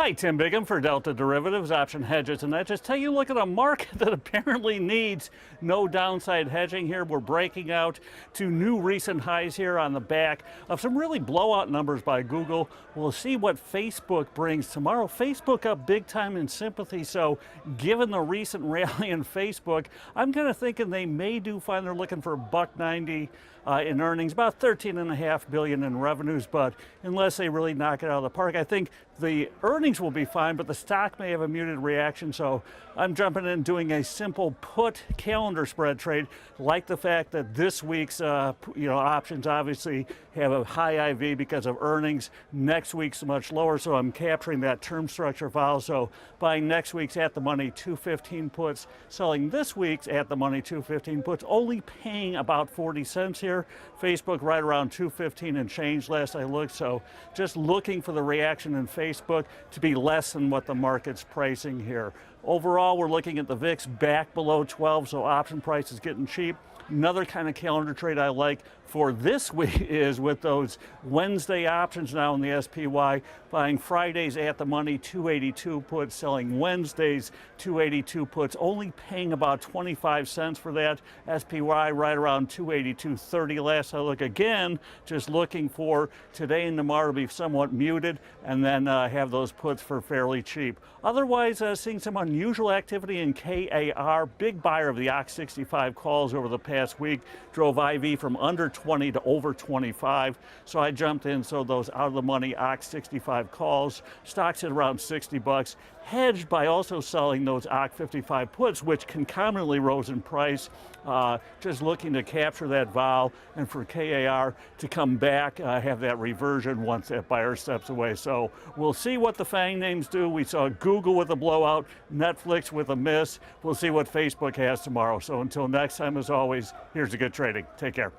Hi, Tim Bigham for Delta Derivatives, Option Hedges and Edges. Tell you, look at a market that apparently needs no downside hedging here. We're breaking out to new recent highs here on the back of some really blowout numbers by Google. We'll see what Facebook brings tomorrow. Facebook up big time in sympathy, so given the recent rally in Facebook, I'm kind of thinking they may do fine. They're looking for $1.90 in earnings, about $13.5 billion in revenues, but unless they really knock it out of the park, I think the earnings will be fine, but the stock may have a muted reaction, so I'm jumping in doing a simple put calendar spread trade. Like the fact that this week's options obviously have a high IV because of earnings. Next week's much lower, so I'm capturing that term structure file. So buying next week's at the money 215 puts, selling this week's at the money 215 puts, only paying about 40 cents here. Facebook right around 215 and change last I looked, so just looking for the reaction in Facebook to be less than what the market's pricing here. Overall, we're looking at the VIX back below 12, so option price is getting cheap. Another kind of calendar trade I like for this week is with those Wednesday options now in the SPY, buying Fridays at the money 282 puts, selling Wednesdays 282 puts, only paying about 25 cents for that. SPY right around 282.30 last I look. Again, just looking for today and tomorrow to be somewhat muted, and then have those puts for fairly cheap. Otherwise, seeing some unusual activity in KAR, big buyer of the OX65 calls over the past week, drove IV from under 20 to over 25. So I jumped in, so those out of the money OX65 calls, stocks at around 60 bucks, hedged by also selling those OX55 puts, which concomitantly rose in price. Just looking to capture that vol, and for KAR to come back, have that reversion once that buyer steps away. So we'll see what the FANG names do. We saw Google with a blowout, Netflix with a miss. We'll see what Facebook has tomorrow. So until next time, as always, here's a good trading. Take care.